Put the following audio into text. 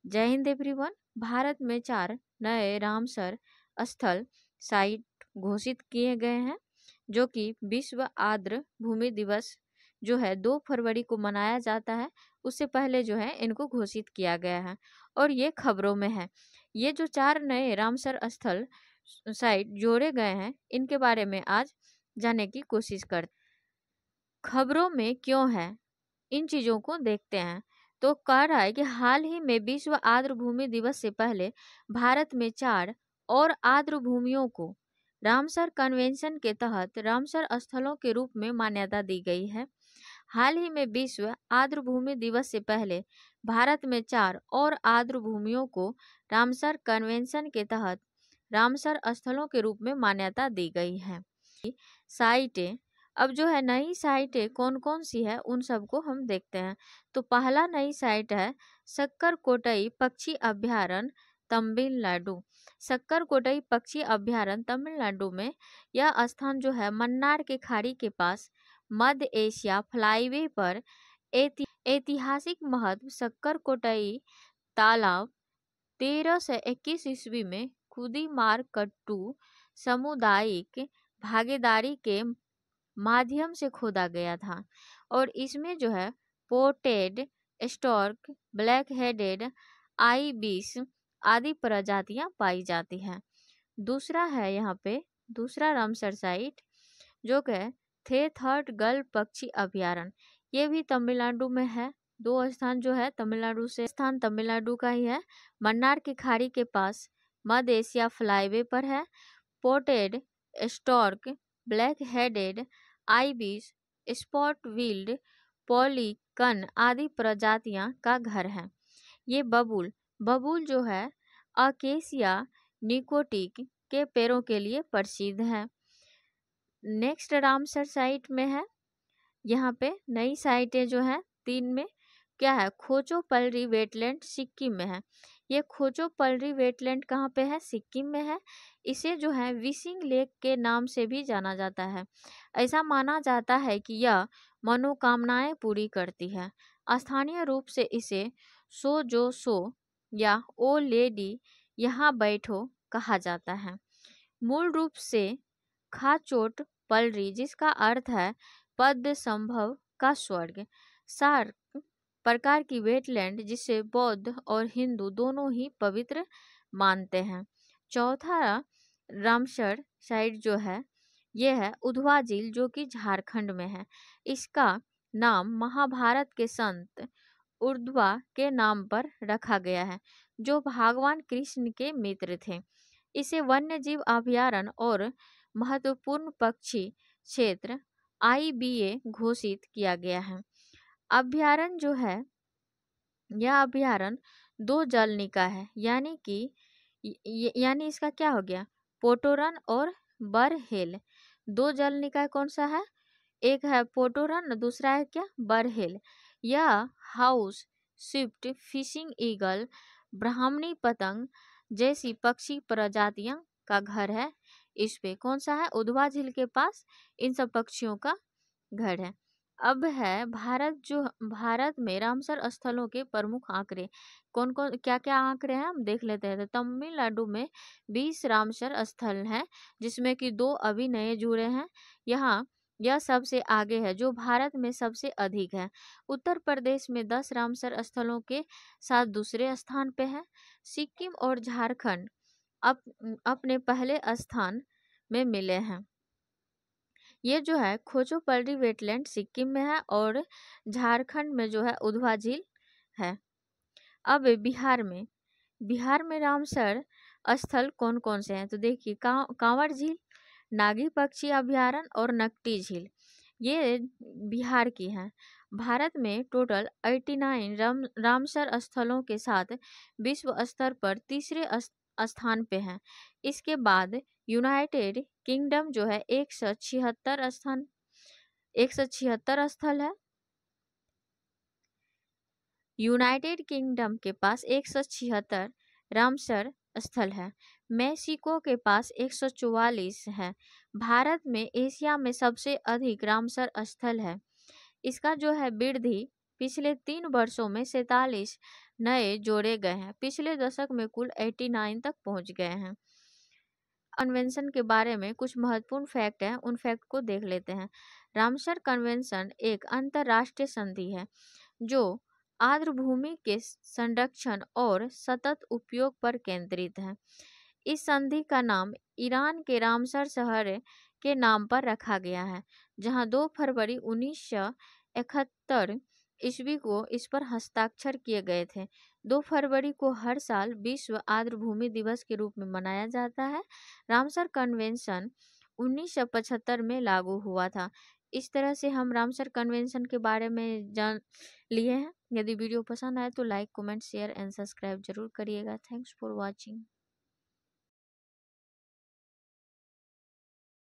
जय हिंद एवरीवन। भारत में 4 नए रामसर स्थल साइट घोषित किए गए हैं, जो कि विश्व आर्द्र भूमि दिवस जो है 2 फरवरी को मनाया जाता है, उससे पहले जो है इनको घोषित किया गया है और ये खबरों में है। ये जो 4 नए रामसर स्थल साइट जोड़े गए हैं, इनके बारे में आज जानने की कोशिश करते हैं। खबरों में क्यों है, इन चीजों को देखते हैं। तो कह रहा है कि हाल ही में विश्व आर्द्र भूमि दिवस से पहले भारत में 4 और आर्द्र भूमियों को रामसर कन्वेंशन के तहत रामसर स्थलों के रूप में मान्यता दी गई है। हाल ही में विश्व आर्द्र भूमि दिवस से पहले भारत में 4 और आर्द्र भूमियों को रामसर कन्वेंशन के तहत रामसर स्थलों के रूप में मान्यता दी गई है। साइटें, अब जो है नई साइटें कौन कौन सी है उन सबको हम देखते हैं। तो पहला नई साइट है सक्करकोटई पक्षी अभ्यारण्य, तमिलनाडु। सक्करकोटई पक्षी अभ्यारण्य तमिलनाडु में यह स्थान जो है मन्नार के खाड़ी के पास मध्य एशिया फ्लाईवे पर ऐतिहासिक महत्व सक्करकोटई तालाब 1321 ईस्वी में कुदीमारकट्टू सामुदायिक भागीदारी के माध्यम से खोदा गया था और इसमें जो है painted stork, black headed ibis आदि प्रजातियां पाई जाती हैं। दूसरा है यहाँ पे दूसरा रामसर साइट जो कि थे थर्ड गल पक्षी अभ्यारण्य, ये भी तमिलनाडु में है। 2 स्थान जो है तमिलनाडु से, स्थान तमिलनाडु का ही है, मन्नार की खाड़ी के पास मध्य एशिया फ्लाईवे पर है। Painted stork, black headed ibis, spot billed, pelican आदि प्रजातियां का घर है। ये बबूल जो है अकेसिया निकोटिक के पेड़ों के लिए प्रसिद्ध है। नेक्स्ट रामसर साइट में है, यहाँ पे नई साइटें जो है 3 में क्या है, खोचो पलरी वेटलैंड सिक्किम में है। ये खोचो पलरी वेटलैंड कहाँ पे है, सिक्किम में है। इसे जो है विशिंग लेक के नाम से भी जाना जाता है। ऐसा माना जाता है कि यह मनोकामनाएं पूरी करती है। स्थानीय रूप से इसे सो जो सो या ओ लेडी यहाँ बैठो कहा जाता है। मूल रूप से खाचोट पलरी, जिसका अर्थ है पद्म संभव का स्वर्ग, सार्क प्रकार की वेटलैंड जिसे बौद्ध और हिंदू दोनों ही पवित्र मानते हैं। चौथा रामसर साइट जो है ये है उधवा झील, जो कि झारखंड में है। इसका नाम महाभारत के संत उद्धवा के नाम पर रखा गया है, जो भगवान कृष्ण के मित्र थे। इसे वन्यजीव अभ्यारण्य और महत्वपूर्ण पक्षी क्षेत्र आईबीए घोषित किया गया है। अभ्यारण्य जो है यह अभ्यारण्य 2 जल निकाय है, यानी इसका क्या हो गया, पोटोरन और बरहेल। 2 जल निकाय कौन सा है, एक है पोटोरन, दूसरा है क्या, बरहेल। यह हाउस स्विफ्ट, फिशिंग ईगल, ब्राह्मणी पतंग जैसी पक्षी प्रजातियां का घर है। इस पे कौन सा है, उधवा झील के पास इन सब पक्षियों का घर है। अब है भारत में रामसर स्थलों के प्रमुख आंकड़े कौन कौन क्या क्या आंकड़े हैं हम देख लेते हैं। तो तमिलनाडु में 20 रामसर स्थल हैं, जिसमें कि 2 अभी नए जुड़े हैं। यहाँ यह सबसे आगे है, जो भारत में सबसे अधिक है। उत्तर प्रदेश में 10 रामसर स्थलों के साथ दूसरे स्थान पे है। सिक्किम और झारखंड अपने पहले स्थान में मिले हैं। ये जो है खोचो पलरी वेटलैंड सिक्किम में है और झारखंड में जो है उधवा झील है। अब बिहार में रामसर स्थल कौन कौन से हैं, तो देखिए कांवर झील, नागी पक्षी अभ्यारण्य और नकटी झील, ये बिहार की हैं। भारत में टोटल 89 रामसर स्थलों के साथ विश्व स्तर पर तीसरे स्थान पे हैं। इसके बाद यूनाइटेड किंगडम जो है 176 स्थल है। यूनाइटेड किंगडम के पास 176 रामसर स्थल है। मेक्सिको के पास 144 है। भारत में एशिया में सबसे अधिक रामसर स्थल है। इसका जो है वृद्धि पिछले 3 वर्षों में 47 नए जोड़े गए हैं। पिछले दशक में कुल 89 तक पहुंच गए हैं। कन्वेंशन के बारे में कुछ महत्वपूर्ण फैक्ट हैं, उन फैक्ट को देख लेते हैं। रामसर कन्वेंशन एक अंतरराष्ट्रीय संधि है जो आर्द्र भूमि के संरक्षण और सतत उपयोग पर केंद्रित है। इस संधि का नाम ईरान के रामसर शहर के नाम पर रखा गया है, जहां 2 फरवरी 1971 ईस्वी को इस पर हस्ताक्षर किए गए थे। 2 फरवरी को हर साल विश्व आर्द्र भूमि दिवस के रूप में मनाया जाता है। रामसर कन्वेंशन 1975 में लागू हुआ था। इस तरह से हम रामसर कन्वेंशन के बारे में जान लिए हैं। यदि वीडियो पसंद आए तो like, comment, share and subscribe जरूर करिएगा। Thanks for watching.